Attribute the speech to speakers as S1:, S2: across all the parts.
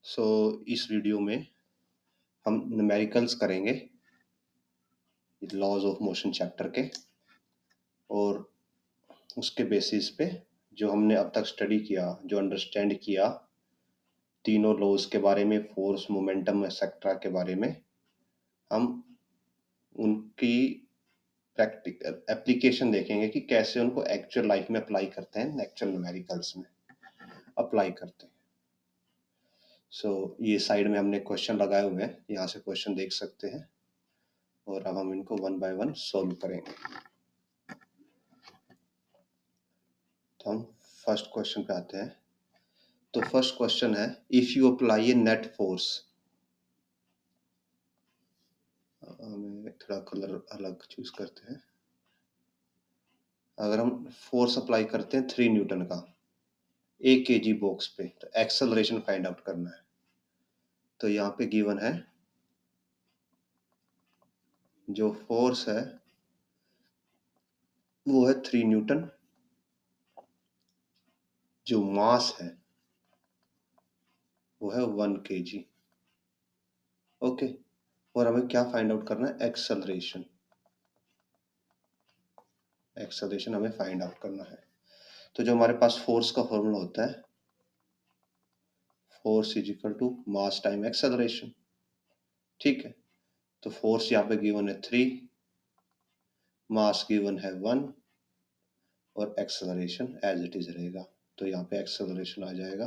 S1: सो इस वीडियो में हम न्यूमेरिकल्स करेंगे लॉज ऑफ मोशन चैप्टर के, और उसके बेसिस पे जो हमने अब तक स्टडी किया, जो अंडरस्टैंड किया तीनों लॉज के बारे में, फोर्स, मोमेंटम, एक्सेट्रा के बारे में, हम उनकी प्रैक्टिकल एप्लीकेशन देखेंगे कि कैसे उनको एक्चुअल लाइफ में अप्लाई करते हैं, एक्चुअल न्यूमेरिकल्स में अप्लाई करते हैं। ये साइड में हमने क्वेश्चन लगाए हुए हैं, यहाँ से क्वेश्चन देख सकते हैं, और अब हम इनको वन बाय वन सॉल्व करेंगे। तो हम फर्स्ट क्वेश्चन पे आते हैं। तो फर्स्ट क्वेश्चन है, if you apply A net force, हमें थोड़ा कलर अलग चूज करते हैं। अगर हम फोर्स अप्लाई करते हैं 3 न्यूटन का 1 kg बॉक्स पे, तो एक्सेलरेशन फाइंड आउट करना है। तो यहाँ पे गिवन है जो फोर्स है वो है 3 न्यूटन, जो मास है वो है 1 kg। ओके, और हमें क्या फाइंड आउट करना है? एक्सेलरेशन। एक्सेलरेशन हमें फाइंड आउट करना है। तो जो हमारे पास फोर्स का फॉर्मूला होता है, force is equal to mass time acceleration. ठीक है, तो फोर्स यहाँ पे गिवन है 3, मास गिवन है 1, और एक्सेलरेशन एज इट इज रहेगा। तो यहाँ पे एक्सेलरेशन आ जाएगा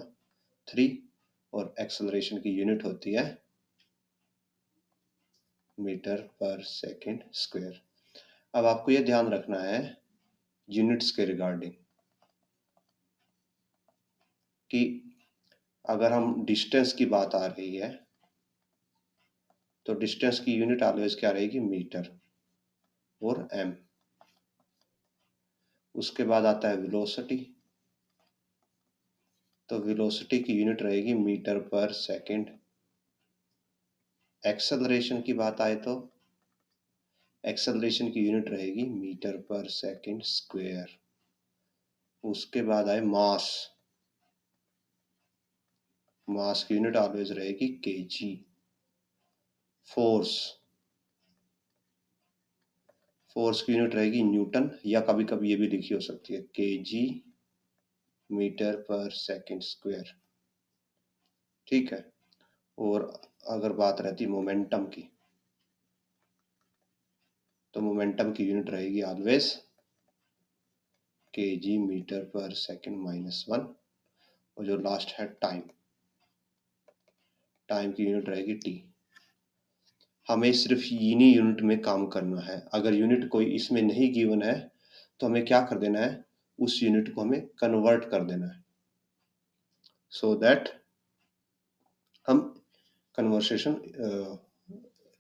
S1: 3, और एक्सेलरेशन की यूनिट होती है मीटर पर सेकेंड स्क्वायर। अब आपको ये ध्यान रखना है यूनिट्स के रिगार्डिंग कि अगर हम डिस्टेंस की बात आ रही है तो डिस्टेंस की यूनिट ऑलवेज क्या रहेगी? मीटर और एम। उसके बाद आता है वेलोसिटी, तो वेलोसिटी की यूनिट रहेगी मीटर पर सेकेंड। एक्सेलरेशन की बात आए तो एक्सेलरेशन की यूनिट रहेगी मीटर पर सेकेंड स्क्वायर। उसके बाद आए मास, मास की यूनिट ऑलवेज रहेगी केजी। फोर्स, फोर्स की यूनिट रहेगी न्यूटन, या कभी कभी ये भी लिखी हो सकती है KG metre per second square. ठीक है, और अगर बात रहती मोमेंटम की, तो मोमेंटम की यूनिट रहेगी always KG metre per second minus 1, और जो लास्ट है टाइम, टाइम की यूनिट रहेगी टी। हमें सिर्फ इन्हीं यूनिट में काम करना है। अगर यूनिट कोई इसमें नहीं गिवन है तो हमें क्या कर देना है? उस यूनिट को हमें कन्वर्ट कर देना है, सो दैट हम कन्वर्सेशन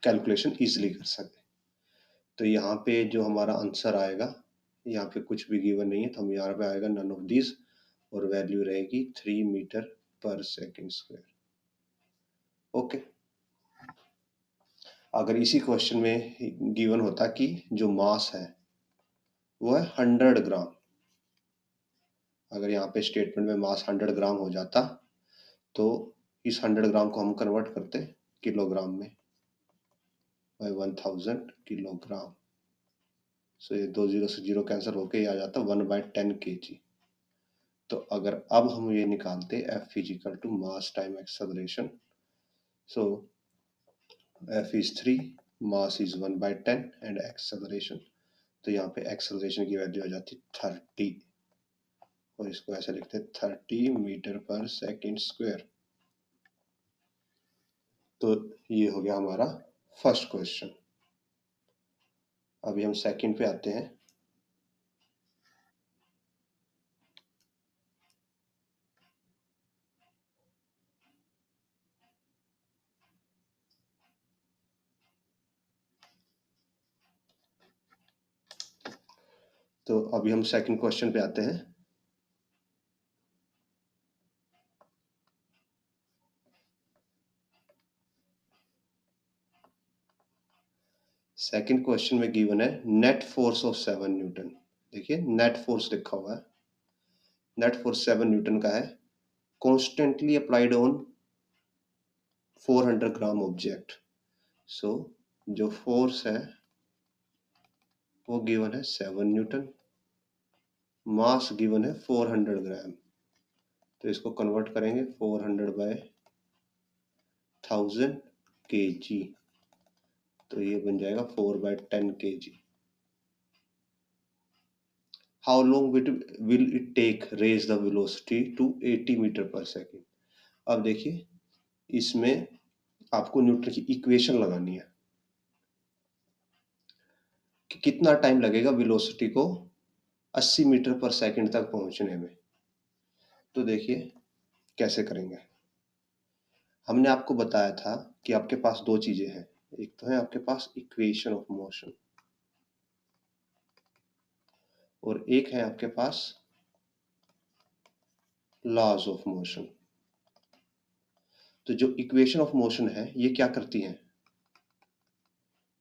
S1: कैलकुलेशन इजीली कर सकें। तो यहाँ पे जो हमारा आंसर आएगा, यहाँ पे कुछ भी गिवन नहीं है, तो हम यहाँ पे आएगा नन ऑफ दिस, और वैल्यू रहेगी 3 metre per second square. Okay, अगर इसी क्वेश्चन में गिवन होता कि जो मास है वो है 100 ग्राम, अगर यहाँ पे स्टेटमेंट में मास 100 ग्राम हो जाता तो इस 100 ग्राम को हम कन्वर्ट करते किलोग्राम में, बाय 1000 किलोग्राम। सो ये 2 जीरो से जीरो कैंसिल होके ये आ जाता 1/10 kg। तो अगर अब हम ये निकालते F is equal to mass time acceleration, so F is 3, mass is 1/10 and acceleration, तो यहाँ पे एक्सेलरेशन की वैल्यू आ जाती 30, और इसको ऐसे लिखते 30 मीटर पर सेकेंड स्क्वायर। तो ये हो गया हमारा फर्स्ट क्वेश्चन। अभी हम सेकंड पे आते हैं। तो अभी हम सेकंड क्वेश्चन पे आते हैं। सेकंड क्वेश्चन में गिवन है नेट फोर्स ऑफ 7 न्यूटन। देखिए नेट फोर्स लिखा हुआ है, नेट फोर्स 7 न्यूटन का है, constantly applied on 400 gram object. So जो फोर्स है वो गिवन है 7 न्यूटन, मास गिवन है 400 ग्राम। तो इसको कन्वर्ट करेंगे 400/1000 kg, तो ये बन जाएगा 4/10 kg। How long will it take raise the velocity to 80 metre per second. अब देखिए इसमें आपको न्यूटन की इक्वेशन लगानी है कि कितना टाइम लगेगा वेलोसिटी को 80 मीटर पर सेकंड तक पहुंचने में। तो देखिए कैसे करेंगे। हमने आपको बताया था कि आपके पास दो चीजें हैं, एक तो है आपके पास इक्वेशन ऑफ मोशन और एक है आपके पास लॉज ऑफ मोशन। तो जो इक्वेशन ऑफ मोशन है ये क्या करती हैं,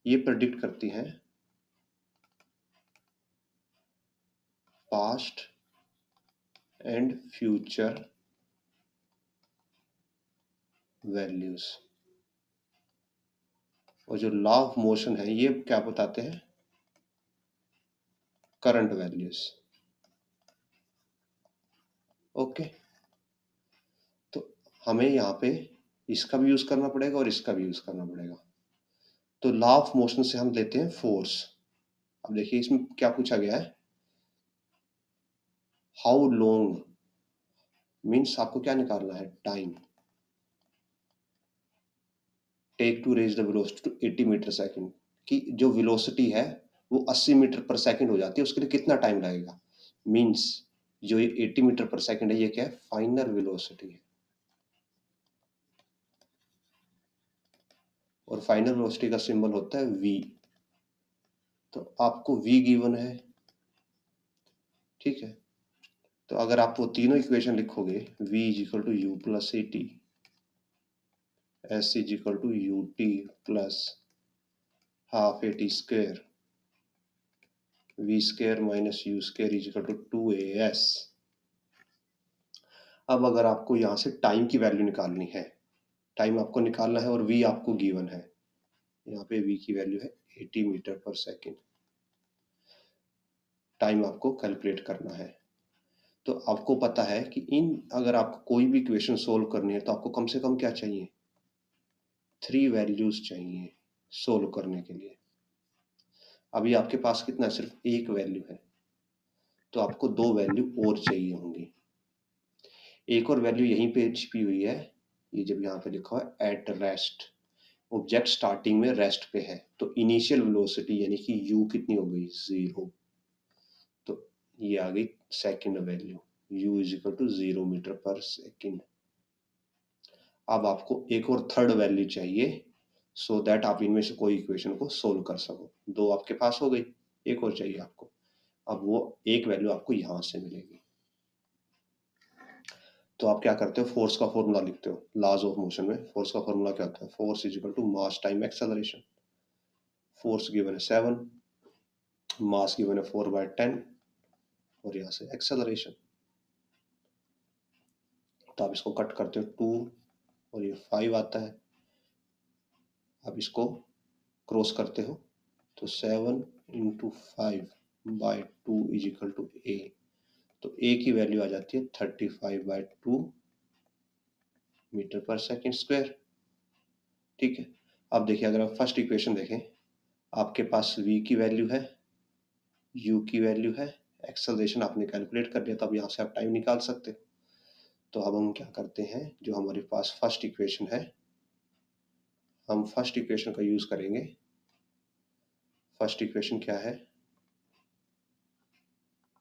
S1: ये प्रेडिक्ट करती हैं पास्ट एंड फ्यूचर वैल्यूज, और जो लॉ ऑफ मोशन है ये क्या बताते हैं, करंट वैल्यूज। ओके, तो हमें यहाँ पे इसका भी यूज करना पड़ेगा और इसका भी यूज करना पड़ेगा। तो लॉ ऑफ मोशन से हम लेते हैं फोर्स। अब देखिए इसमें क्या पूछा गया है, हाउ लॉन्ग मीन्स आपको क्या निकालना है, time take to raise the velocity to 80 metre second, कि जो वेलोसिटी है वो 80 मीटर पर सेकंड हो जाती है, उसके लिए कितना टाइम लगेगा। मीन्स जो ये 80 मीटर पर सेकंड है ये क्या है, फाइनल वेलोसिटी है, और फाइनल वेलोसिटी का सिंबल होता है v। तो आपको v गिवन है, ठीक है। तो अगर आप वो तीनों इक्वेशन लिखोगे, v is equal to u plus a t, s is equal to u t plus half a t square, v square minus u square is equal to 2as। अब अगर आपको यहाँ से टाइम की वैल्यू निकालनी है, time आपको निकालना है और v आपको गिवन है, यहाँ पे v की वैल्यू है 80 मीटर पर सेकेंड, टाइम आपको कैलकुलेट करना है। तो आपको पता है कि अगर आपको कोई भी इक्वेशन सोल्व करनी है तो आपको कम से कम क्या चाहिए, 3 वैल्यूज चाहिए सोल्व करने के लिए। अभी आपके पास कितना है, सिर्फ एक वैल्यू है, तो आपको 2 वैल्यू और चाहिए होंगी। एक और वैल्यू यहीं पे छिपी हुई है, ये जब यहाँ पे लिखा हुआ है एट रेस्ट, ऑब्जेक्ट स्टार्टिंग में रेस्ट पे है, तो इनिशियल वेलोसिटी यानी कि u कितनी हो गई, 0। तो ये आ गई second value, u is equal to 0 metre per second. अब आपको एक और थर्ड वैल्यू चाहिए सो दैट आप इनमें से कोई इक्वेशन को सोल्व कर सको। दो आपके पास हो गई, एक और चाहिए आपको। अब वो एक वैल्यू आपको यहां से मिलेगी। तो आप क्या करते हो, फोर्स का फॉर्मूला लिखते हो। लॉज ऑफ मोशन में फोर्स का फॉर्मूला क्या होता है, force is equal to mass time acceleration. Force given है 7, मास गिवन है 4/10, और यहाँ से एक्सेलरेशन। तो आप इसको कट करते हो 2 और ये 5 आता है। आप इसको क्रॉस करते हो तो 7 इंटू 5/2 इज इक्वल टू ए। तो ए की वैल्यू आ जाती है 35/2 मीटर पर सेकेंड स्क्वायर, ठीक है। अब देखिए अगर आप फर्स्ट इक्वेशन देखें, आपके पास v की वैल्यू है, u की वैल्यू है, एक्सेलरेशन आपने कैलकुलेट कर लिया, तो अब यहाँ से आप टाइम निकाल सकते हो। तो अब हम क्या करते हैं, जो हमारे पास फर्स्ट इक्वेशन है, हम फर्स्ट इक्वेशन का यूज करेंगे। फर्स्ट इक्वेशन क्या है,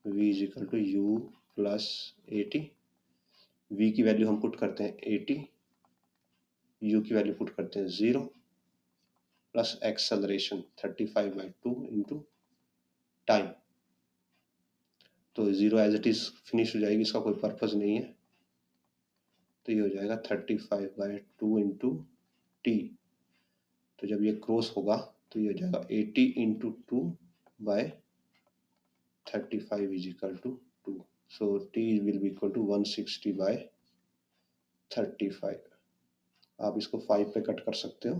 S1: v is equal to u plus 80। v की वैल्यू हम पुट करते हैं 80, u की वैल्यू पुट करते हैं 0, प्लस एक्सेलरेशन 35/2 इंटू टाइम। तो 0 एज इट इज फिनिश हो जाएगी, इसका कोई पर्पज नहीं है। तो ये हो जाएगा 35/2 इंटू टी। तो जब ये क्रॉस होगा तो ये हो जाएगा 80 into 2/35 is equal to 2। So T will be equal to 160/35। आप इसको 5 पे कट कर सकते हो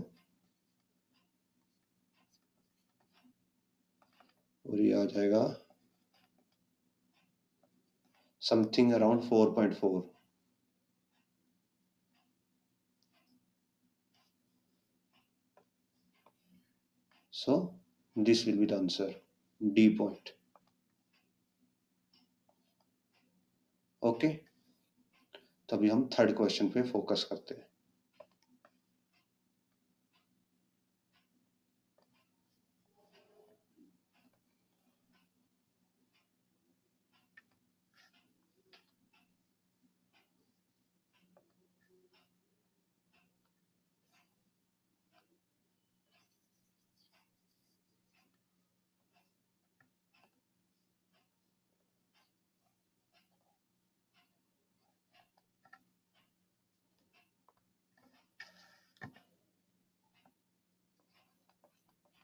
S1: और ये आ जाएगा something around 4.4. So this will be the answer, D point. Okay, तभी हम थर्ड क्वेश्चन पे फोकस करते हैं.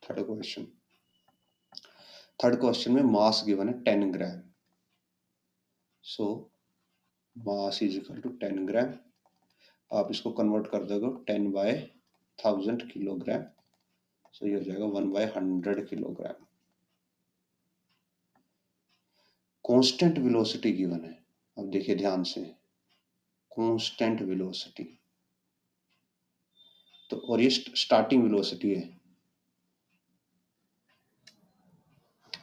S1: थर्ड क्वेश्चन में मास गिवन है 10 ग्राम. सो मास इज इक्वल टू 10 ग्राम. आप इसको कन्वर्ट कर दोगे 10/1000 किलोग्राम. सो ये हो जाएगा 1/100 किलोग्राम. कांस्टेंट वेलोसिटी गिवन है. अब देखिए ध्यान से, कांस्टेंट वेलोसिटी, तो और ये स्टार्टिंग वेलोसिटी है.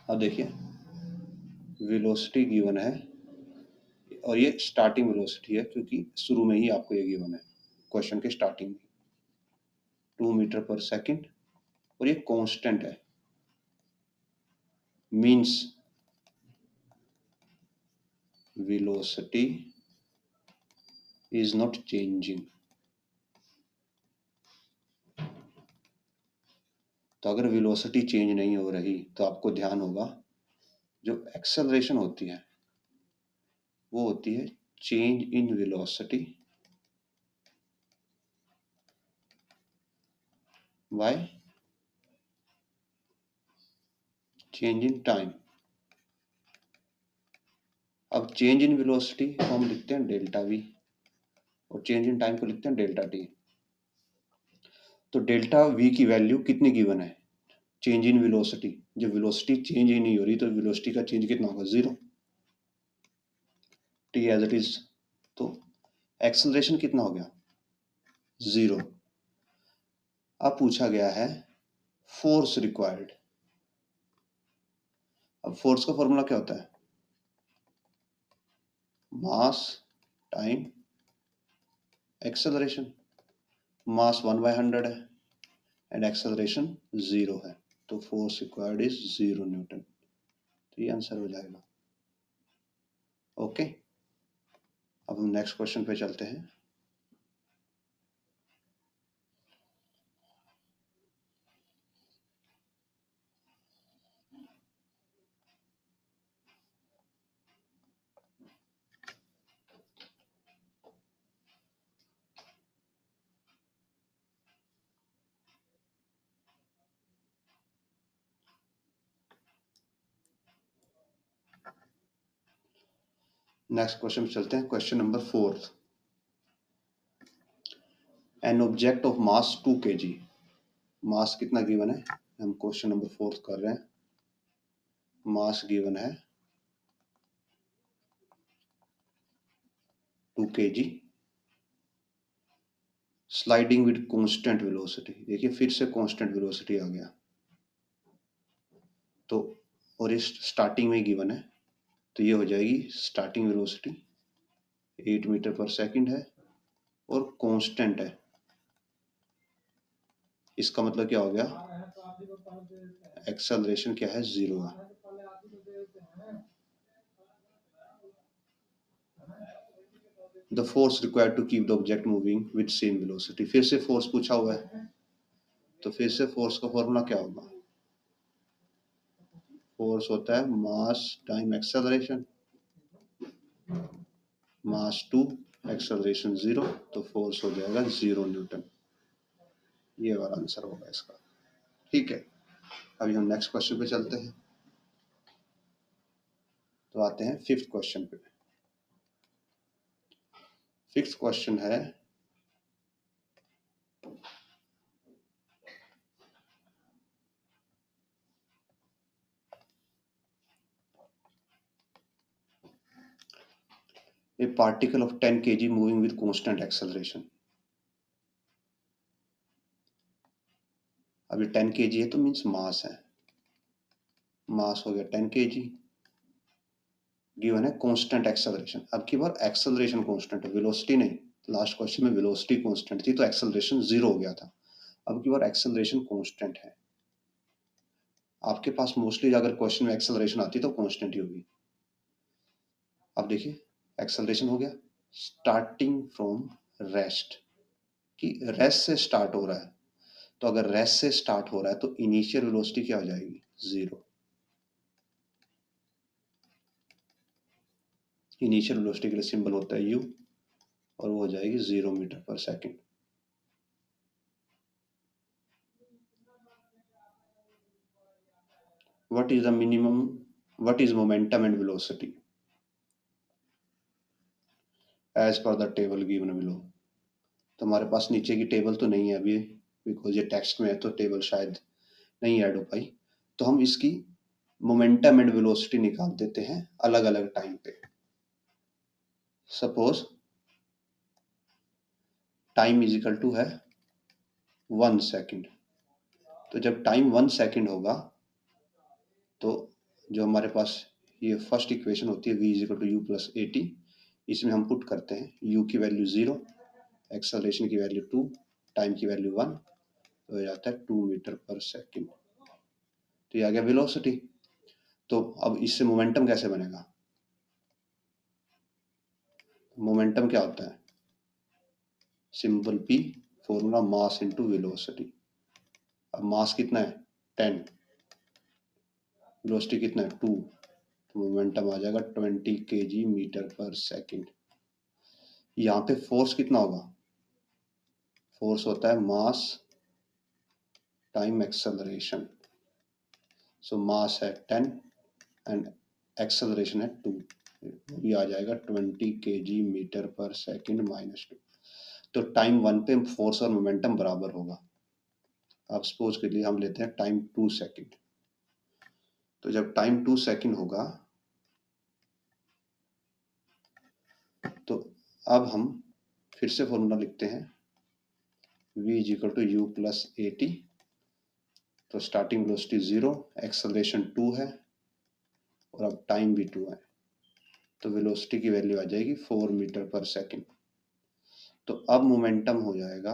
S1: अब देखिए वेलोसिटी गिवन है और ये स्टार्टिंग वेलोसिटी है क्योंकि शुरू में ही आपको ये गिवन है क्वेश्चन के स्टार्टिंग में, 2 मीटर पर सेकंड, और ये कांस्टेंट है. Means velocity is not changing. तो अगर वेलोसिटी चेंज नहीं हो रही तो आपको ध्यान होगा जो एक्सेलरेशन होती है वो होती है change in velocity bye change in time. अब चेंज इन वेलोसिटी को हम लिखते हैं डेल्टा वी और चेंज इन टाइम को लिखते हैं डेल्टा टी. तो डेल्टा वी की वैल्यू कितनी गिवन है चेंज इन वेलोसिटी. जब वेलोसिटी चेंज ही नहीं हो रही तो वेलोसिटी का चेंज कितना होगा, 0, टी एज इट इज. तो एक्सेलरेशन कितना हो गया, 0. अब पूछा गया है फोर्स रिक्वायर्ड. अब फोर्स का फॉर्मूला क्या होता है, मास टाइम एक्सेलरेशन. मास 1/100 है एंड एक्सेलरेशन 0 है, तो फोर्स रिक्वायर्ड इज 0 न्यूटन. तो ये आंसर हो जाएगा. ओके, अब हम नेक्स्ट क्वेश्चन पे चलते हैं. नेक्स्ट क्वेश्चन चलते हैं, question number 4. An object of mass 2 kg. मास कितना गिवन है, हम क्वेश्चन नंबर 4 कर रहे हैं. मास गिवन है 2 kg, sliding with constant velocity. देखिए फिर से कांस्टेंट वेलोसिटी आ गया. तो और इस स्टार्टिंग में गिवन है तो ये हो जाएगी starting velocity 8 metre per second है और कांस्टेंट है. इसका मतलब क्या हो गया, एक्सेलरेशन क्या है, 0 है. The force required to keep the object moving with same velocity. फिर से फोर्स पूछा हुआ है तो फिर से फोर्स का फॉर्मूला क्या होगा, फोर्स होता है मास टाइम एक्सेलरेशन. मास 2 एक्सेलरेशन 0, तो फोर्स हो जाएगा 0 न्यूटन. ये वाला आंसर होगा इसका. ठीक है, अभी हम नेक्स्ट क्वेश्चन पे चलते हैं. तो आते हैं फिफ्थ क्वेश्चन पे. फिफ्थ क्वेश्चन है ए particle of 10 kg moving with constant acceleration. अभी 10 kg है तो मींस मास है, मास हो गया 10 kg, गिवन है कांस्टेंट एक्सेलरेशन। अब की बार एक्सेलरेशन कांस्टेंट है, वेलोसिटी नहीं। लास्ट क्वेश्चन में वेलोसिटी कांस्टेंट थी तो एक्सेलरेशन 0 हो गया था। अब की बार एक्सेलरेशन कांस्टेंट है। आपके पास मोस्टली अगर क्वेश्चन में एक्सेलरेशन आती तो कांस्टेंट ही होगी। अब देखिए एक्सेलरेशन हो गया स्टार्टिंग फ्रॉम रेस्ट, कि रेस्ट से स्टार्ट हो रहा है, तो अगर रेस्ट से स्टार्ट हो रहा है तो इनिशियल वेलोसिटी क्या हो जाएगी, 0। इनिशियल वेलोसिटी के लिए सिंबल होता है u, और वो हो जाएगी 0 metre per second. What is the minimum, what is momentum and velocity as per the table given below. तो हमारे पास नीचे की टेबल तो नहीं है अभी, बिकॉज ये टेक्स्ट में है तो टेबल शायद नहीं ऐड हो पाई। तो हम इसकी मोमेंटम एंड वेलोसिटी निकाल देते हैं अलग अलग टाइम पे। Suppose time is equal to है 1 सेकेंड, तो जब टाइम 1 सेकेंड होगा तो जो हमारे पास ये फर्स्ट इक्वेशन होती है v is equal to u plus a t, इसमें हम पुट करते हैं u की वैल्यू 0, एक्सेलरेशन की वैल्यू 2, टाइम की वैल्यू 1, तो हो जाता है 2 मीटर पर सेकेंड। तो ये आ गया वेलोसिटी। तो अब इससे मोमेंटम कैसे बनेगा, मोमेंटम क्या होता है, simple p, formula mass into velocity. अब मास कितना है 10, वेलोसिटी कितना है 2, तो मोमेंटम आ जाएगा 20 kg मीटर पर सेकेंड। यहाँ पे फोर्स कितना होगा, फोर्स होता है मास टाइम एक्सेलरेशन। सो मास है 10 एंड एक्सेलरेशन है 2, भी आ जाएगा 20 kg metre per second minus 2। तो टाइम 1 पे फोर्स और मोमेंटम बराबर होगा। अब सपोज के लिए हम लेते हैं टाइम 2 सेकेंड, तो जब टाइम 2 सेकेंड होगा तो अब हम फिर से फॉर्मूला लिखते हैं v is equal to u plus a t. तो स्टार्टिंग वेलोसिटी 0, एक्सेलरेशन 2 है और अब टाइम भी 2 है, तो वेलोसिटी की वैल्यू आ जाएगी 4 मीटर पर सेकेंड। तो अब मोमेंटम हो जाएगा,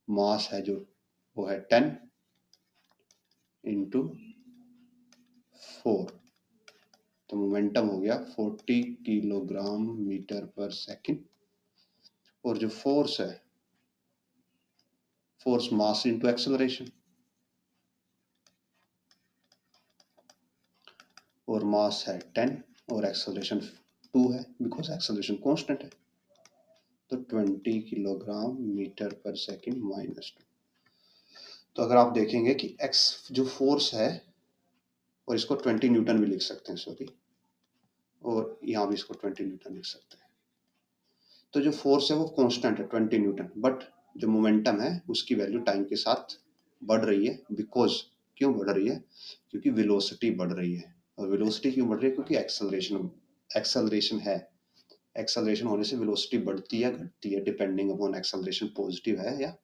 S1: मास है जो वो है 10 इंटू 4, तो मोमेंटम हो गया 40 किलोग्राम मीटर पर सेकेंड। और जो फोर्स है, फोर्स मास इंटू एक्सेलरेशन, और मास है 10 और एक्सेलरेशन 2 है बिकॉज एक्सेलरेशन कांस्टेंट है, तो 20 kilogram metre per second minus 2। तो अगर आप देखेंगे कि एक्स जो फोर्स है, और इसको 20 न्यूटन भी लिख सकते हैं, सॉरी, और यहाँ भी इसको 20 न्यूटन लिख सकते हैं। तो जो फोर्स है वो कांस्टेंट है 20 न्यूटन, बट जो मोमेंटम है उसकी वैल्यू टाइम के साथ बढ़ रही है। बिकॉज क्यों बढ़ रही है, क्योंकि वेलोसिटी बढ़ रही है। और वेलोसिटी क्यों बढ़ रही है, क्योंकि एक्सेलरेशन है। एक्सेलरेशन होने से वेलोसिटी बढ़ती है घटती है डिपेंडिंग अपॉन एक्सेलरेशन पॉजिटिव है या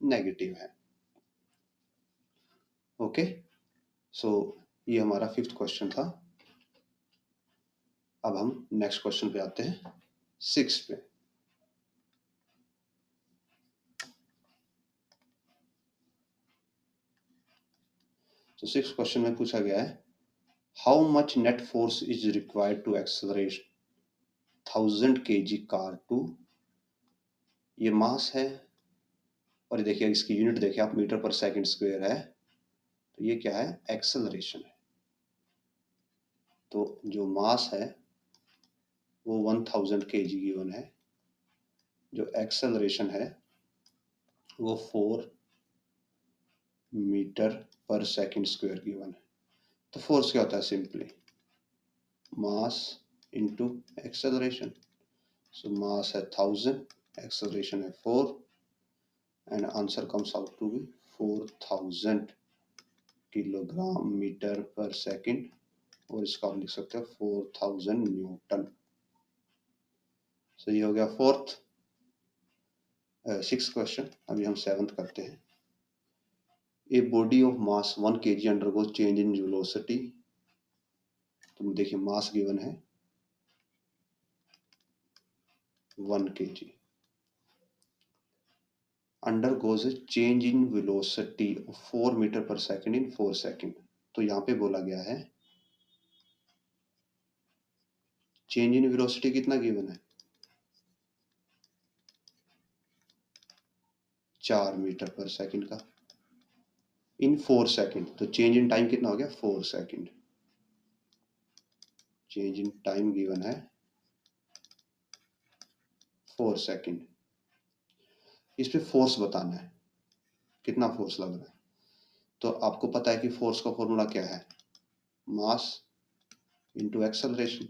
S1: नेगेटिव है। ओके, सो ये हमारा 5th क्वेश्चन था। अब हम नेक्स्ट क्वेश्चन पे आते हैं 6 पे। तो 6th क्वेश्चन में पूछा गया है how much net force is required to accelerate 1000 kg car to, ये मास है, और ये देखिए इसकी यूनिट देखिए आप मीटर पर सेकंड स्क्वायर है, तो ये क्या है, एक्सेलरेशन है। तो जो मास है वो 1000 kg गिवन है, जो एक्सेलरेशन है वो 4 metre per second square given है। तो फोर्स क्या होता है, simply mass into acceleration. So mass है 1000, एक्सेलरेशन है 4, and answer comes out to be 4000 kilogram metre per second और इसका हम लिख सकते हैं 4000 न्यूटन। सो ये हो गया फोर्थ। Six question. अभी हम सेवंथ करते हैं। A body of mass 1 kg undergoes change in velocity. तो देखिए मास गिवन है 1 kg, undergoes change in velocity 4 metre per second in 4 second. तो यहाँ पे बोला गया है चेंज इन वेलोसिटी कितना गिवन है, 4 मीटर पर सेकंड का इन 4 सेकंड। तो चेंज इन टाइम कितना हो गया, 4 second. Change in time given है 4 सेकंड। इस पे फोर्स बताना है, कितना फोर्स लग रहा है। तो आपको पता है कि फोर्स का फॉर्मूला क्या है, मास इंटू एक्सेलरेशन।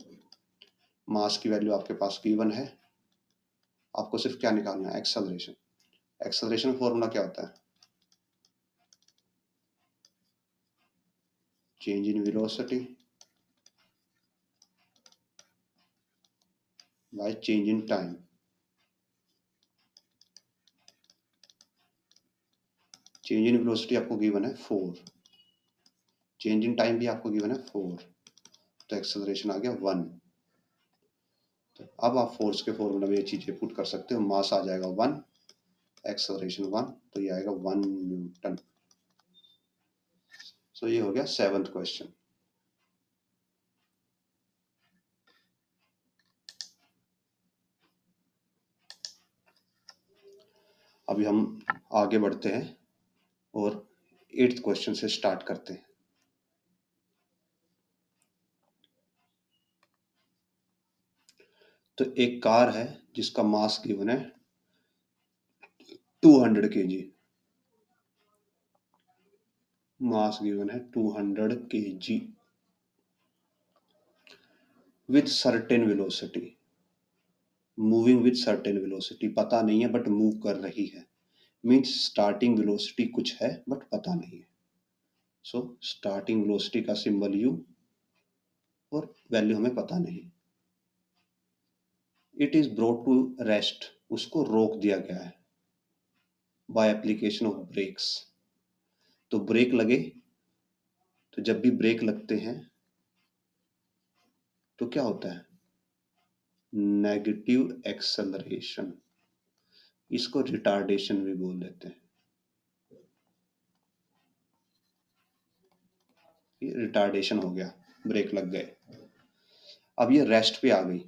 S1: मास की वैल्यू आपके पास गिवन है, आपको सिर्फ क्या निकालना है, एक्सेलरेशन। एक्सेलरेशन फॉर्मूला क्या होता है, change in velocity bye change in time. Change in velocity आपको गिवन है 4, चेंज इन टाइम भी आपको गिवन है 4, तो एक्सेलरेशन आ गया 1। तो अब आप फोर्स के फॉर्मूला में ये चीजें पुट कर सकते हो, मास आ जाएगा 1, एक्सेलरेशन 1, तो ये आएगा 1 न्यूटन। सो ये हो गया सेवंथ क्वेश्चन। अभी हम आगे बढ़ते हैं और 8th क्वेश्चन से स्टार्ट करते हैं। तो एक कार है जिसका मास गिवन है 200 kg, मास गिवन है 200 kg with certain velocity, moving with certain velocity. पता नहीं है बट मूव कर रही है, मीन्स स्टार्टिंग वेलोसिटी कुछ है बट पता नहीं है। सो स्टार्टिंग वेलोसिटी का सिंबल यू और वैल्यू हमें पता नहीं। It is brought to rest, उसको रोक दिया गया है बाय एप्लीकेशन ऑफ ब्रेक्स। तो ब्रेक लगे, तो जब भी ब्रेक लगते हैं तो क्या होता है, नेगेटिव एक्सेलरेशन, इसको रिटार्डेशन भी बोल देते हैं। ये रिटार्डेशन हो गया, ब्रेक लग गए। अब ये रेस्ट पे आ गई,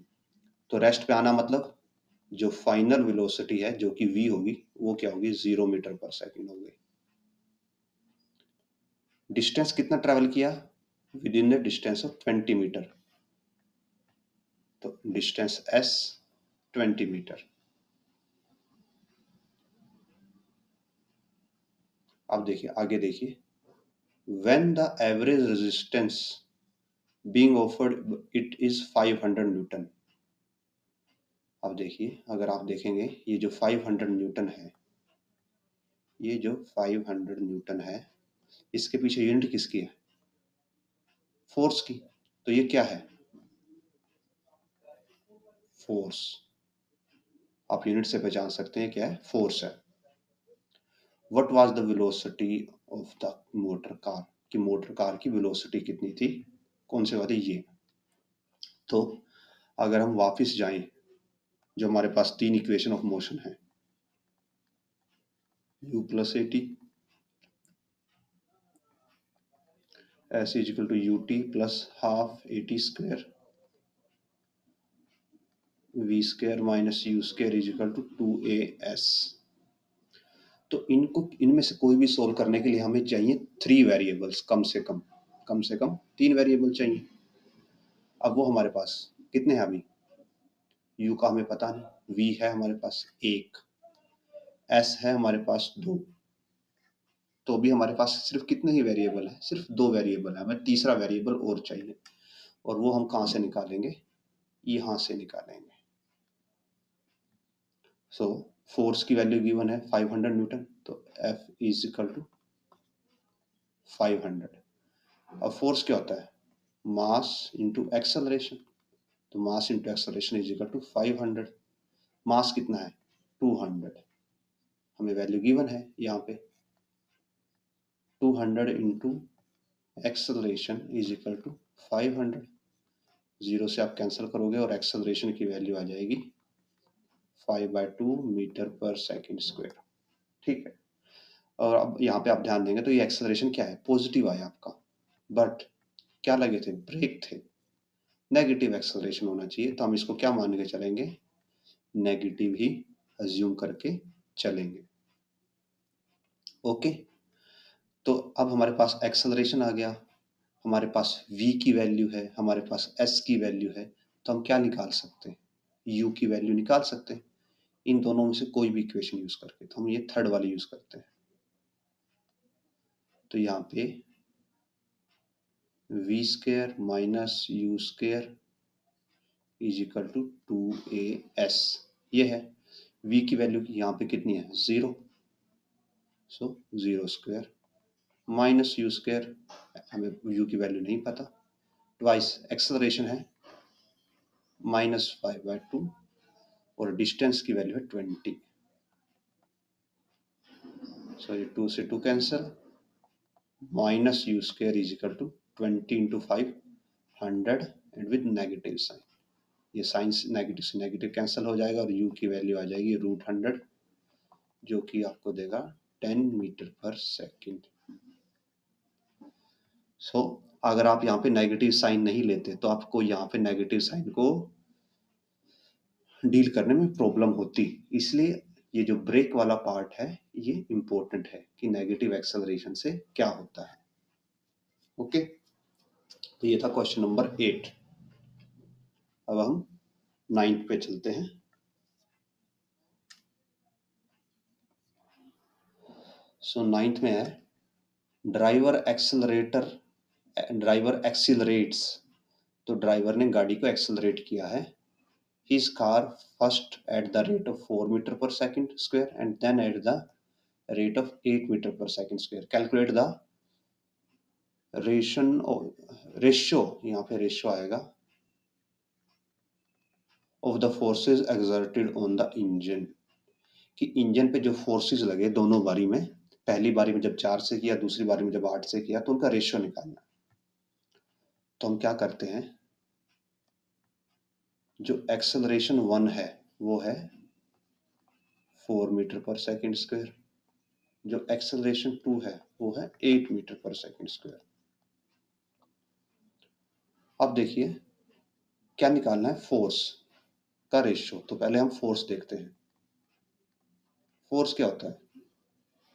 S1: तो रेस्ट पे आना मतलब जो फाइनल वेलोसिटी है जो कि v होगी वो क्या होगी, 0 मीटर पर सेकंड हो गई। डिस्टेंस कितना ट्रेवल किया, within the distance of 20 metre, तो डिस्टेंस s 20 मीटर। अब देखिए आगे देखिए, when the average resistance being offered it is 500 Newton. अब देखिए अगर आप देखेंगे ये जो 500 न्यूटन है, ये जो 500 न्यूटन है, इसके पीछे यूनिट किसकी है, फोर्स की। तो ये क्या है, फोर्स। आप यूनिट से पहचान सकते हैं क्या है, फोर्स है। What was the velocity of the motor car, कि मोटर कार की वेलोसिटी कितनी थी, कौन से वाली, ये। तो अगर हम वापस जाएं, जो हमारे पास 3 इक्वेशन ऑफ मोशन है, u plus a t, s is equal to u t plus half a t square, v square minus u square is equal to 2as। तो इनको, इनमें से कोई भी सोल्व करने के लिए हमें चाहिए 3 वेरिएबल्स, कम से कम 3 वेरिएबल चाहिए। अब वो हमारे पास कितने हैं अभी, u का हमें पता नहीं, v है हमारे पास 1, s है हमारे पास 2, तो भी हमारे पास सिर्फ कितने ही वेरिएबल है, सिर्फ 2 वेरिएबल है, हमें तीसरा वेरिएबल और चाहिए। और वो हम कहाँ से निकालेंगे, यहाँ से निकालेंगे। सो फोर्स की वैल्यू गिवन है 500 न्यूटन, तो F इज इक्वल टू 500। अब फोर्स क्या होता है, मास इंटू एक्सेलरेशन, तो mass into acceleration is equal to 500। Mass कितना है 200, हमें वैल्यू गिवन है यहाँ पे। 200 into acceleration is equal to 500। Zero से आप कैंसिल करोगे और एक्सेलरेशन की वैल्यू आ जाएगी 5/2 मीटर पर सेकेंड स्क्वायर। ठीक है, और अब यहाँ पे आप ध्यान देंगे तो ये एक्सेलरेशन क्या है, पॉजिटिव आया आपका, बट क्या लगे थे, ब्रेक थे, नेगेटिव एक्सेलरेशन होना चाहिए, तो हम इसको क्या मान के चलेंगे, नेगेटिव ही अज्यूम करके चलेंगे। ओके, तो अब हमारे पास एक्सेलरेशन आ गया, हमारे पास v की वैल्यू है, हमारे पास s की वैल्यू है, तो हम क्या निकाल सकते हैं, u की वैल्यू निकाल सकते हैं इन दोनों में से कोई भी इक्वेशन यूज करके। तो हम ये थर्ड वाली यूज करते हैं, तो यहाँ पे v square minus u square is equal to 2as, ये है। v की वैल्यू यहाँ पे कितनी है 0, सो 0 स्क्वायर माइनस यू स्क्वायर, हमें u की वैल्यू नहीं पता, ट्वाइस एक्सेलरेशन है -5/2 और डिस्टेंस की वैल्यू है 20, सो ये 2 से 2 cancel, minus u square is equal to 20 into 5 100 and with negative sign, ये साइन नेगेटिव से नेगेटिव कैंसिल हो जाएगा और u की वैल्यू आ जाएगी √100, जो कि आपको देगा 10 मीटर पर सेकेंड। सो अगर आप यहाँ पे नेगेटिव साइन नहीं लेते तो आपको यहाँ पे नेगेटिव साइन को डील करने में प्रॉब्लम होती, इसलिए ये जो ब्रेक वाला पार्ट है ये इंपॉर्टेंट है कि नेगेटिव एक्सेलरेशन से क्या होता है। ओके, तो ये था क्वेश्चन नंबर 8। अब हम 9th पे चलते हैं। सो 9th में है ड्राइवर एक्सिलरेट्स, तो ड्राइवर ने गाड़ी को एक्सेलरेट किया है। His car first at the rate of 4 meter per second square and then at the rate of 8 meter per second square. Calculate the ratio, यहाँ पे रेशियो आएगा of the forces exerted on the engine, कि engine पे जो forces लगे दोनों बारी में, पहली बारी में जब 4 से किया, दूसरी बारी में जब 8 से किया, तो उनका रेशियो निकालना। तो हम क्या करते हैं, जो एक्सेलरेशन 1 है वो है 4 मीटर पर सेकेंड स्क्वायर, जो एक्सेलरेशन 2 है वो है 8 मीटर पर सेकेंड स्क्वायर। अब देखिए क्या निकालना है, फोर्स का रेशियो। तो पहले हम फोर्स देखते हैं। फोर्स क्या होता है,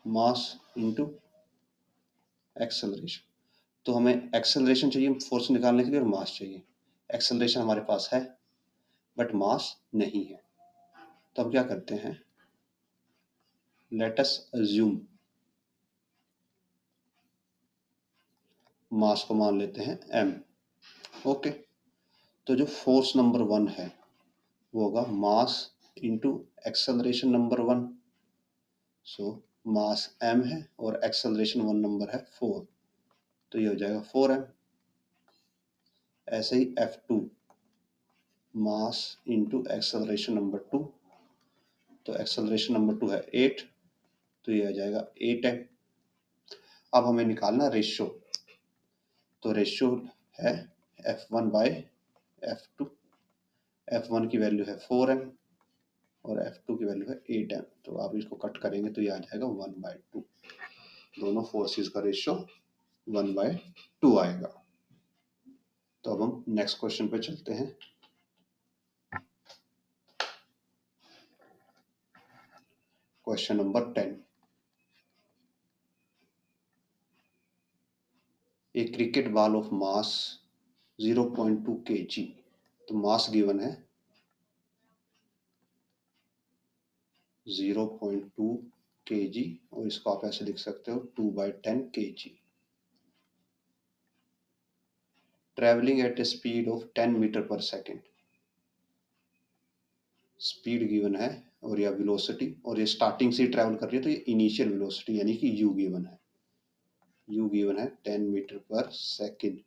S1: मास इनटू एक्सेलरेशन। तो हमें एक्सेलरेशन चाहिए फोर्स निकालने के लिए और मास चाहिए। एक्सेलरेशन हमारे पास है बट मास नहीं है, तो हम क्या करते हैं, लेट अस अज्यूम मास को मान लेते हैं m। ओके, तो जो फोर्स नंबर 1 है वो होगा मास इंटू एक्सेलरेशन नंबर 1। सो मास m है और एक्सेलरेशन 1 नंबर है 4, तो ये हो जाएगा 4m। ऐसे ही F2 मास इंटू एक्सेलरेशन नंबर 2, तो एक्सेलरेशन नंबर 2 है 8, तो ये आ जाएगा 8m। अब हमें निकालना रेशियो, तो रेशियो है F1/F2। F1 की वैल्यू है 4m और F2 की वैल्यू है 8m, तो आप इसको कट करेंगे तो ये आ जाएगा 1/2। दोनों फोर्सेस का रेशियो 1/2 आएगा। तो अब हम नेक्स्ट क्वेश्चन पे चलते हैं। Question number 10, A cricket ball of mass 0.2 kg, तो मास गिवन है 0.2 kg और इसको आप ऐसे लिख सकते हो 2/10 kg। Travelling at a speed of 10 metre per second, speed given है और यह वेलोसिटी, और ये स्टार्टिंग से ट्रेवल कर रही है तो ये इनिशियल वेलोसिटी यानी कि u गिवन है 10 metre per second.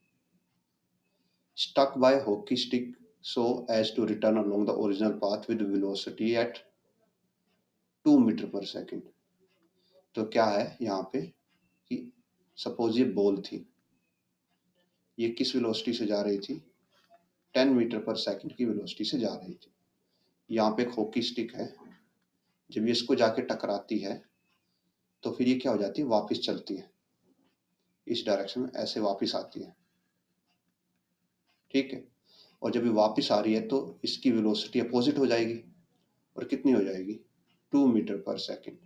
S1: Stuck by hockey stick so as to return along the original path with velocity at 2 metre per second. तो क्या है यहाँ पे कि सपोज ये बॉल थी, ये किस वेलोसिटी से जा रही थी, 10 मीटर पर सेकेंड की वेलोसिटी से जा रही थी। यहाँ पे एक हॉकी स्टिक है, जब ये इसको जाके टकराती है तो फिर ये क्या हो जाती है, वापस चलती है इस डायरेक्शन में, ऐसे वापस आती है, ठीक है। और जब ये वापस आ रही है तो इसकी वेलोसिटी अपोजिट हो जाएगी, और कितनी हो जाएगी, 2 metre per second.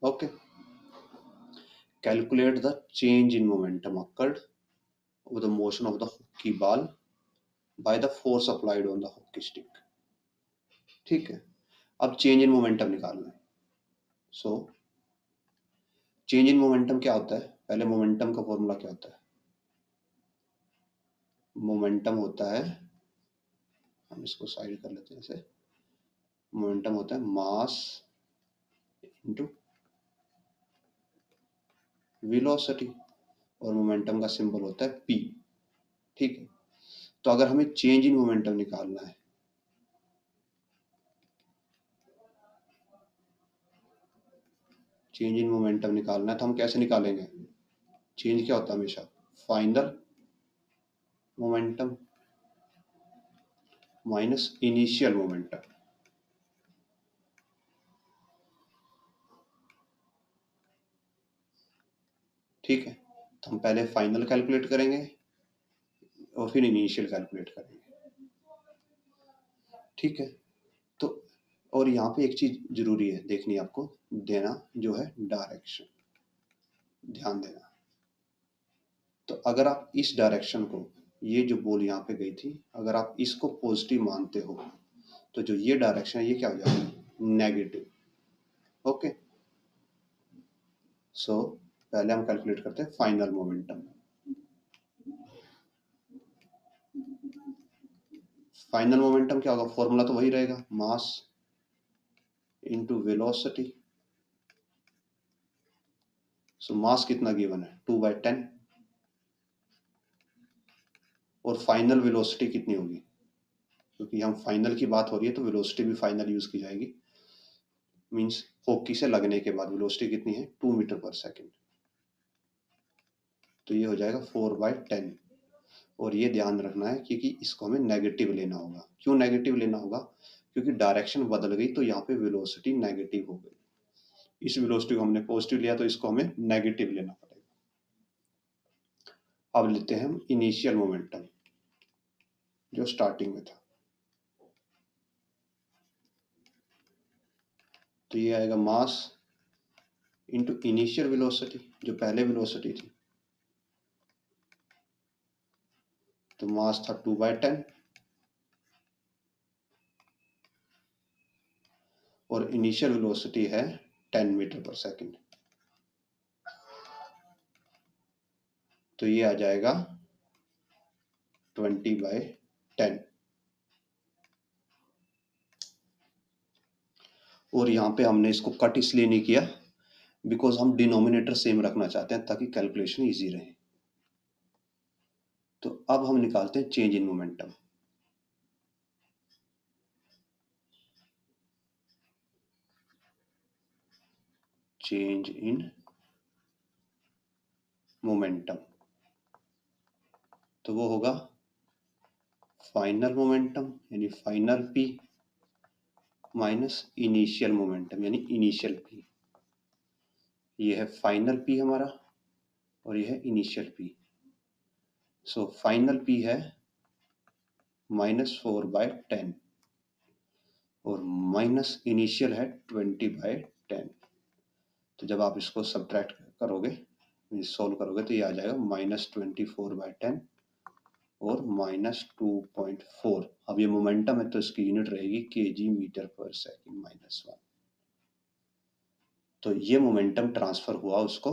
S1: Okay, calculate the change in momentum occurred of the motion of the hockey ball by the force applied on the hockey stick। ठीक है, अब चेंज इन मोमेंटम निकालना है। सो चेंज इन मोमेंटम क्या होता है, पहले momentum का फॉर्मूला क्या होता है, मोमेंटम होता है, हम इसको साइड कर लेते हैं ऐसे, मोमेंटम होता है मास इनटू वेलोसिटी, और मोमेंटम का सिंबल होता है p, ठीक है। तो अगर हमें चेंज इन मोमेंटम निकालना है, चेंज इन मोमेंटम निकालना है तो हम कैसे निकालेंगे, चेंज क्या होता है हमेशा, final momentum minus initial momentum. ठीक है, तो हम पहले फाइनल कैलकुलेट करेंगे और फिर इनिशियल कैलकुलेट करेंगे, ठीक है। तो और यहाँ पे एक चीज जरूरी है देखनी, आपको देना जो है डायरेक्शन, ध्यान देना। तो अगर आप इस डायरेक्शन को, ये जो बॉल यहाँ पे गई थी, अगर आप इसको पॉजिटिव मानते हो तो जो ये डायरेक्शन है ये क्या हो जाएगा, नेगेटिव। ओके, सो पहले हम कैलकुलेट करते हैं फाइनल मोमेंटम। फाइनल मोमेंटम क्या होगा, फॉर्मूला तो वही रहेगा, मास इनटू वेलोसिटी। सो मास कितना गिवन है, 2/10, और फाइनल वेलोसिटी कितनी होगी, क्योंकि हम फाइनल की बात हो रही है तो वेलोसिटी भी फाइनल यूज की जाएगी, मींस हॉकी से लगने के बाद वेलोसिटी कितनी है, 2 मीटर पर सेकेंड। तो ये हो जाएगा 4/10, और ये ध्यान रखना है क्योंकि इसको हमें नेगेटिव लेना होगा। क्यों नेगेटिव लेना होगा, क्योंकि डायरेक्शन बदल गई तो यहाँ पे वेलोसिटी नेगेटिव हो गई, इस वेलोसिटी को हमने पॉजिटिव लिया तो इसको हमें नेगेटिव लेना पड़ेगा। अब लेते हैं हम इनिशियल मोमेंटम जो स्टार्टिंग में था, तो ये आएगा मास इनटू इनिशियल वेलोसिटी, जो पहले वेलोसिटी थी, तो मास था 2/10, और इनिशियल वेलोसिटी है 10 मीटर पर सेकेंड, तो ये आ जाएगा 20/10। और यहाँ पे हमने इसको कट इसलिए नहीं किया बिकॉज हम डिनोमिनेटर सेम रखना चाहते हैं ताकि कैलकुलेशन इजी रहे। तो अब हम निकालते हैं change in momentum. Change in momentum तो वो होगा फाइनल मोमेंटम यानी final P minus initial momentum यानी इनिशियल पी। ये है फाइनल पी हमारा और ये है initial P. So final P है -4/10 और माइनस इनिशियल है 20/10। तो जब आप इसको सब्ट्रैक्ट करोगे, सॉल्व करोगे तो ये आ जाएगा -24/10 और -2.4। अब ये मोमेंटम है तो इसकी यूनिट रहेगी kg मीटर पर सेकेंड -1। तो ये मोमेंटम ट्रांसफर हुआ उसको,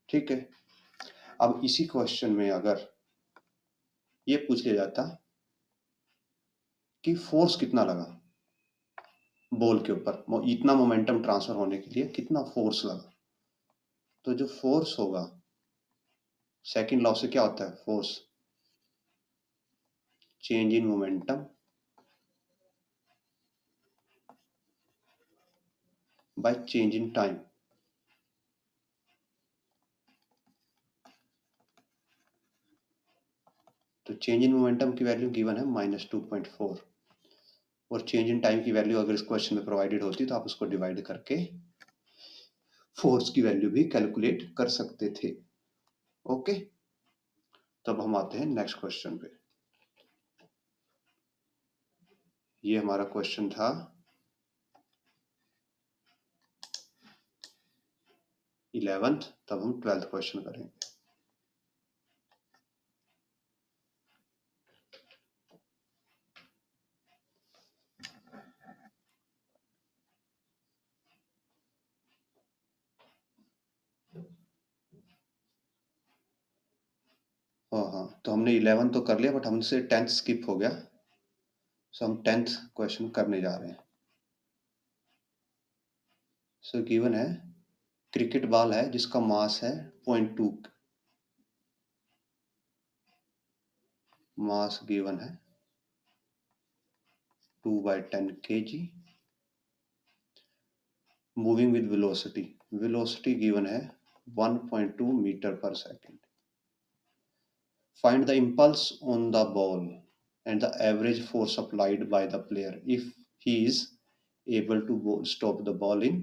S1: ठीक है। अब इसी क्वेश्चन में अगर ये पूछ लिया जाता कि फोर्स कितना लगा बॉल के ऊपर, इतना मोमेंटम ट्रांसफर होने के लिए कितना फोर्स लगा, तो जो फोर्स होगा सेकंड लॉ से क्या होता है? Force change in momentum by change in time. तो चेंज इन मोमेंटम की वैल्यू गिवन है -2.4 और चेंज इन टाइम की वैल्यू अगर इस क्वेश्चन में प्रोवाइडेड होती तो आप उसको डिवाइड करके फोर्स की वैल्यू भी कैलकुलेट कर सकते थे। ओके, तब हम आते हैं नेक्स्ट क्वेश्चन पे। ये हमारा क्वेश्चन था 11th, तब हम 12th क्वेश्चन करेंगे। हाँ, तो हमने 11 तो कर लिया बट हमसे 10th स्किप हो गया, सो हम 10th क्वेश्चन करने जा रहे हैं। सो गिवन है क्रिकेट बॉल है जिसका मास है 0.2, मास गिवन है 2/10 kg, moving with velocity, velocity given है 1.2 metre per second. Find the impulse on the ball and the average force applied by the player if he is able to stop the ball in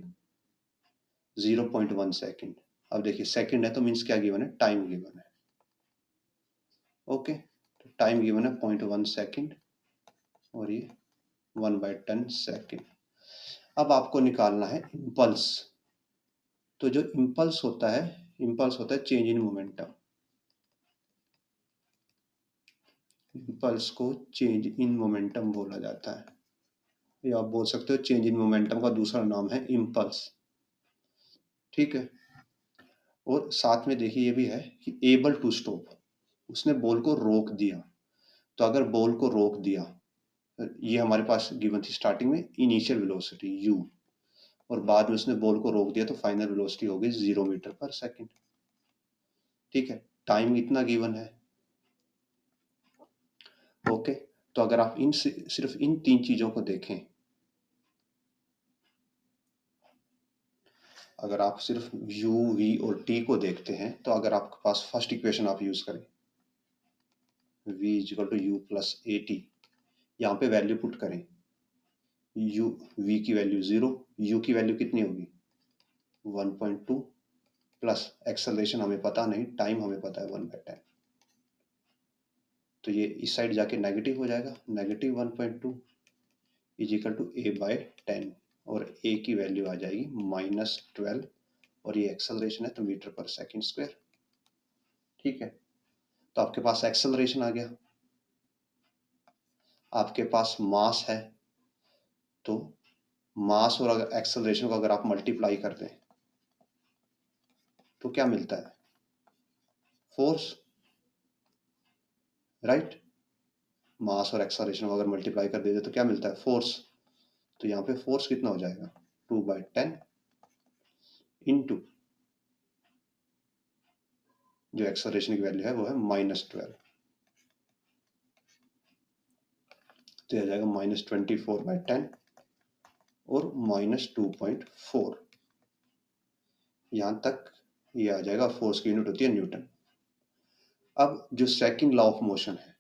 S1: 0.1 second. अब देखिए second है तो means क्या given है? Time given है। Okay, तो time given है 0.1 second और ये 1/10 सेकेंड। अब आपको निकालना है इम्पल्स। तो जो इम्पल्स होता है चेंज इन मोमेंटम। इम्पल्स को चेंज इन मोमेंटम बोला जाता है, या आप बोल सकते हो चेंज इन मोमेंटम का दूसरा नाम है इम्पल्स। ठीक है, और साथ में देखिए ये भी है कि एबल टू स्टॉप, उसने बॉल को रोक दिया। तो अगर बॉल को रोक दिया, ये हमारे पास गिवन थी स्टार्टिंग में इनिशियल वेलोसिटी u, और बाद में उसने बॉल को रोक दिया तो फाइनल वेलोसिटी हो गई 0 मीटर पर सेकेंड। ठीक है, टाइम इतना गिवन है। ओके, तो अगर आप सिर्फ इन तीन चीजों को देखें, अगर आप सिर्फ u, v और t को देखते हैं, तो अगर आपके पास फर्स्ट इक्वेशन आप यूज करें v equal to u plus a t, यहाँ पे वैल्यू पुट करें u, v की वैल्यू 0, u की वैल्यू कितनी होगी 1.2 प्लस एक्सेलरेशन हमें पता नहीं, टाइम हमें पता है 1/10, तो ये इस साइड जाके नेगेटिव हो जाएगा, -1.2 इज इक्वल टू a/10 और a की वैल्यू आ जाएगी -12 और ये एक्सेलरेशन है तो मीटर पर सेकेंड स्क्वायर। ठीक है, तो आपके पास एक्सेलरेशन आ गया, आपके पास मास है, तो मास और अगर एक्सेलरेशन को अगर आप मल्टीप्लाई कर दें तो क्या मिलता है? Force, right. मास और एक्सेलरेशन को अगर मल्टीप्लाई कर देते तो क्या मिलता है? फोर्स। तो यहाँ पे फोर्स कितना हो जाएगा 2/10 इंटू जो एक्सेलरेशन की वैल्यू है वो है -12, तो यह आ जाएगा -24/10 और -2.4। यहां तक ये आ जाएगा। फोर्स की यूनिट होती है न्यूटन। अब जो सेकंड लॉ ऑफ मोशन है,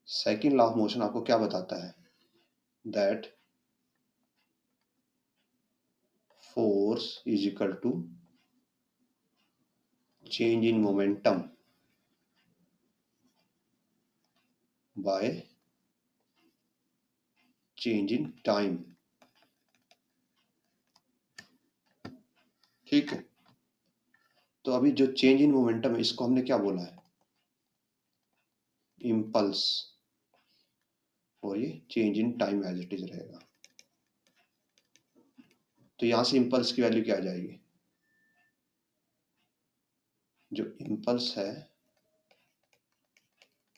S1: सेकंड लॉ ऑफ मोशन आपको क्या बताता है? That force is equal to change in momentum by change in time. ठीक है, तो अभी जो चेंज इन मोमेंटम है इसको हमने क्या बोला है? इम्पल्स, और ये change in time as it is रहेगा। तो यहां से इम्पल्स की वैल्यू क्या आ जाएगी? जो इम्पल्स है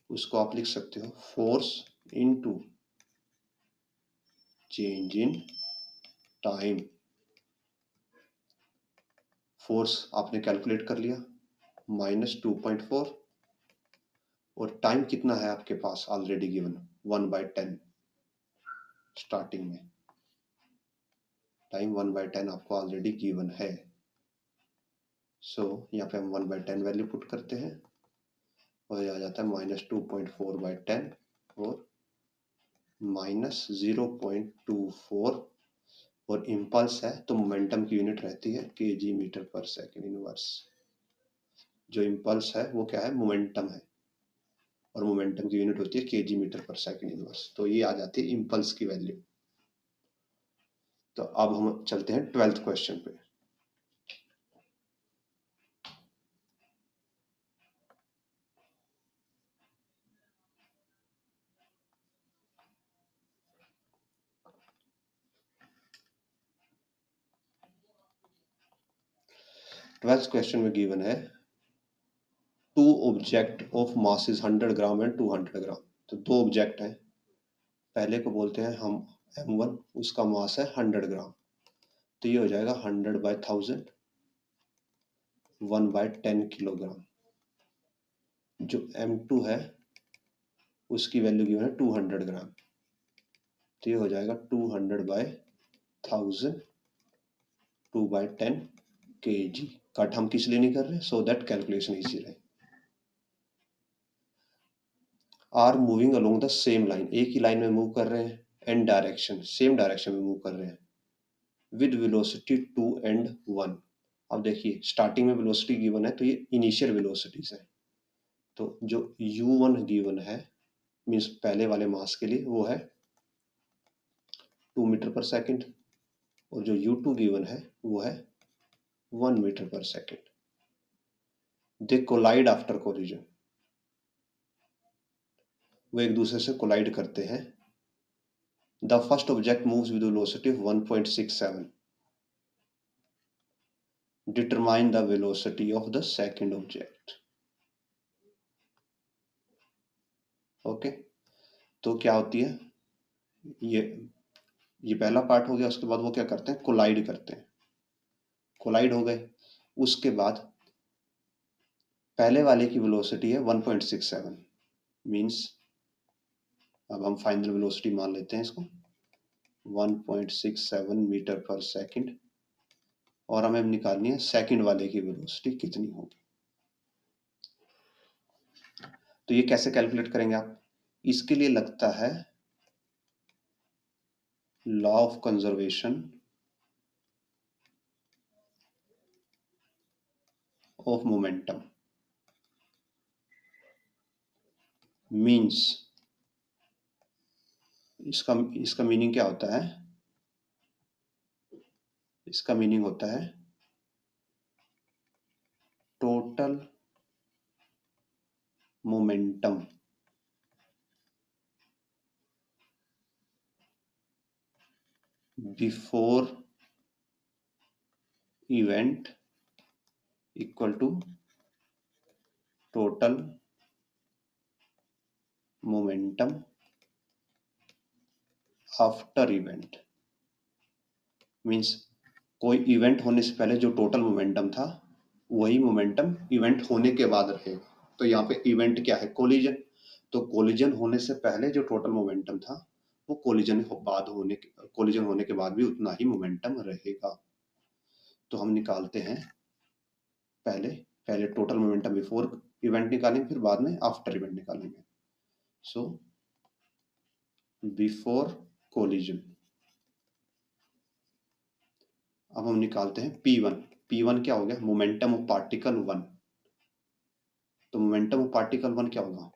S1: उसको आप लिख सकते हो force into change in time. Force आपने कैलकुलेट कर लिया -2.4, और टाइम कितना है आपके पास ऑलरेडी गिवन 1/10। स्टार्टिंग में टाइम 1/10 आपको ऑलरेडी गिवन है। सो यहाँ पे हम 1/10 वैल्यू पुट करते हैं और ये आ जाता है -2.4/10 और -0.24, और इम्पल्स है तो मोमेंटम की यूनिट रहती है kg metre per second inverse. जो इम्पल्स है वो क्या है, मोमेंटम है, और मोमेंटम की यूनिट होती है kg metre per second inverse. तो ये आ जाती है इम्पल्स की वैल्यू। तो अब हम चलते हैं 12th क्वेश्चन पे। ट्वेल्थ क्वेश्चन में गिवन है two object of mass is 100 gram and 200 gram. तो दो ऑब्जेक्ट हैं, पहले को बोलते हैं हम m1, उसका मास है 100 ग्राम। तो ये हो जाएगा 100/1000 1/10 किलोग्राम। जो m2 है उसकी वैल्यू गिवन है 200 ग्राम। तो ये हो जाएगा 200/1000 2/10 kg। कट हम किस लिए नहीं कर रहे, सो दैट कैलकुलेशन इजी रहे। Are moving along the same line, एक ही लाइन में मूव कर रहे हैं, एंड डायरेक्शन सेम डायरेक्शन में मूव कर रहे हैं, विद वेलोसिटी 2 and 1। अब देखिए स्टार्टिंग में वेलोसिटी गिवन है तो ये इनिशियल वेलोसिटीज है। तो जो u1 गिवन है मीन्स पहले वाले मास के लिए वो है 2 मीटर पर सेकंड, और जो u2 गिवन है वो है 1 मीटर पर सेकंड। दे कोलाइड आफ्टर कोलिजन, वो एक दूसरे से कोलाइड करते हैं। The first object moves with velocity of 1.67। Determine the velocity of the second object. Okay, तो क्या होती है, ये पहला पार्ट हो गया। उसके बाद वो क्या करते हैं, कोलाइड करते हैं। कोलाइड हो गए, उसके बाद पहले वाले की वेलोसिटी है 1.67, मींस अब हम फाइनल वेलोसिटी मान लेते हैं इसको 1.67 मीटर पर सेकंड, और हमें निकालनी है सेकंड वाले की वेलोसिटी कितनी होगी। तो ये कैसे कैलकुलेट करेंगे आप, इसके लिए लगता है law of conservation of momentum. Means इसका मीनिंग क्या होता है, इसका मीनिंग होता है total momentum before event equal to total momentum after event. Means कोई इवेंट होने से पहले जो टोटल मोमेंटम था वही मोमेंटम इवेंट होने के बाद रहेगा। तो यहाँ पे इवेंट क्या है, कोलिजन। तो कोलिजन होने से पहले जो टोटल मोमेंटम था वो कोलिजन होने के बाद भी उतना ही मोमेंटम रहेगा। तो हम निकालते हैं पहले टोटल मोमेंटम बिफोर इवेंट निकालेंगे, फिर बाद में आफ्टर इवेंट निकालेंगे। सो बिफोर कोलिजन, अब हम निकालते हैं P1। P1 क्या हो गया, मोमेंटम ऑफ पार्टिकल 1। तो मोमेंटम ऑफ पार्टिकल 1 क्या होगा,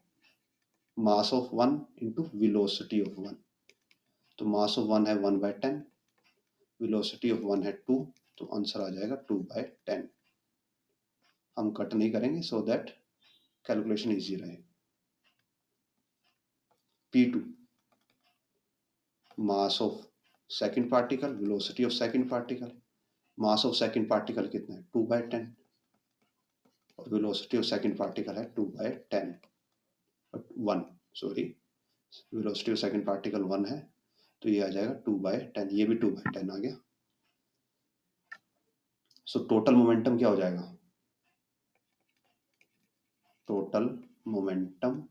S1: mass of 1 into velocity of 1। तो मास ऑफ 1 है 1/10, वेलोसिटी ऑफ 1 है 2, तो आंसर आ जाएगा 2/10। हम कट नहीं करेंगे सो दैट कैलकुलेशन इजी रहे। P2 mass of second particle, velocity of second particle. Mass of second particle कितना है 2/10, और वेलोसिटी ऑफ सेकंड पार्टिकल है 2/10 1 sorry, velocity of second particle 1 है, तो ये आ जाएगा 2/10। ये भी 2/10 आ गया। सो टोटल मोमेंटम क्या हो जाएगा? टोटल मोमेंटम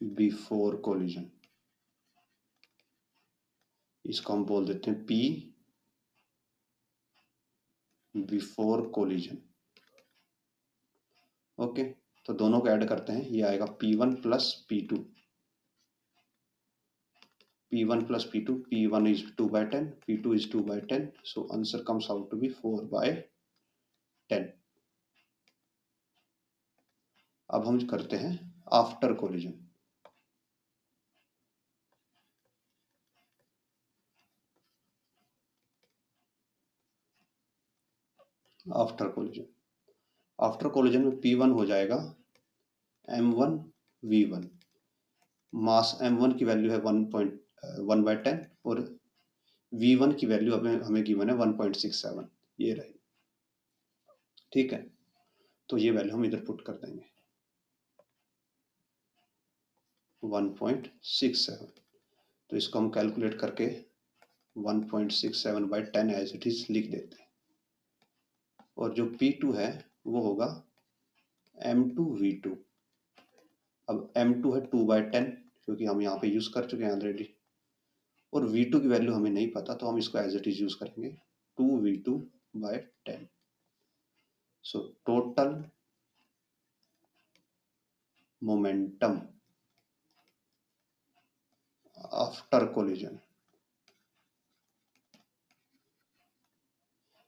S1: बिफोर कोलिजन, इसको हम बोल देते हैं P बिफोर कोलिजन। ओके, तो दोनों को ऐड करते हैं, ये आएगा P1 plus P2, P1 plus P2, P1 is 2/10, P2 is 2/10, so answer comes out to be 4/10. अब हम करते हैं after collision. After collision, after collision में P1 हो जाएगा M1 V1, मास M1 की वैल्यू है 1/10 और V1 की वैल्यू हमें गिवन है 1.67, ये रही। ठीक है, तो ये वैल्यू हम इधर पुट कर देंगे 1.67, तो इसको हम कैलकुलेट करके 1.67/10 एज इट इज लिख देते हैं। और जो P2 है वो होगा M2 V2। अब M2 है 2/10 क्योंकि हम यहाँ पे यूज कर चुके हैं ऑलरेडी, और V2 की वैल्यू हमें नहीं पता तो हम इसको एज इट इज यूज करेंगे 2V2/10। So total momentum after collision,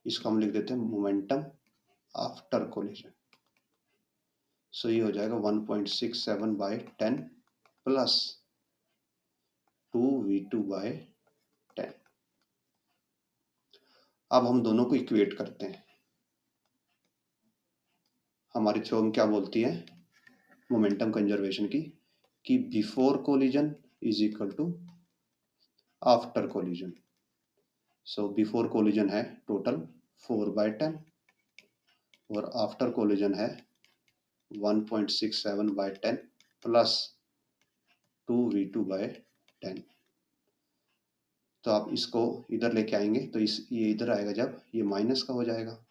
S1: इसको हम लिख देते हैं मोमेंटम आफ्टर कोलिजन। सो ये हो जाएगा 1.67/10 प्लस 2V2/10। अब हम दोनों को इक्वेट करते हैं। हमारी थ्योरम क्या बोलती है मोमेंटम कंजर्वेशन की, कि before collision is equal to after collision. So before collision है टोटल 4/10 और आफ्टर कोलिजन है 1.67/10 प्लस 2V2/10। तो आप इसको इधर लेके आएंगे तो ये इधर आएगा, जब ये माइनस का हो जाएगा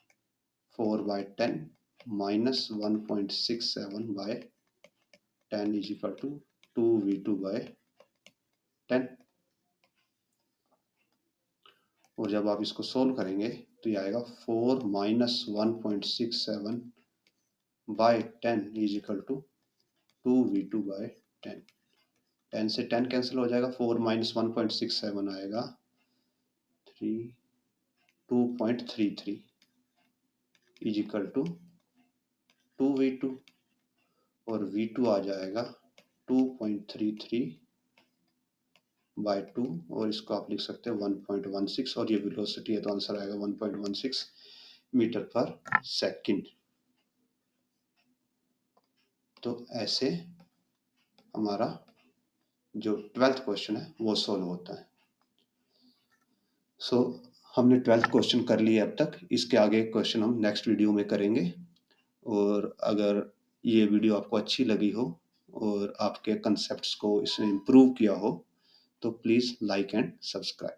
S1: 4/10 minus 1.67/10 is equal to 2V2/10। और जब आप इसको सोल्व करेंगे तो ये आएगा 4 minus 1.67/10 is equal to 2V2/10। 10 से 10 कैंसिल हो जाएगा, 4 माइनस 1.67 आएगा 2.33 इज इक्वल टू 2V2 और V2 आ जाएगा 2.33/2 और इसको आप लिख सकते हैं 1.16 और ये वेलोसिटी है तो आंसर आएगा 1.16 मीटर पर सेकंड। तो ऐसे हमारा जो 12th क्वेश्चन है वो सोल्व होता है। सो हमने 12th क्वेश्चन कर लिया अब तक, इसके आगे क्वेश्चन हम नेक्स्ट वीडियो में करेंगे। और अगर ये वीडियो आपको अच्छी लगी हो और आपके कंसेप्ट्स को इसने इम्प्रूव किया हो तो प्लीज़ लाइक एंड सब्सक्राइब।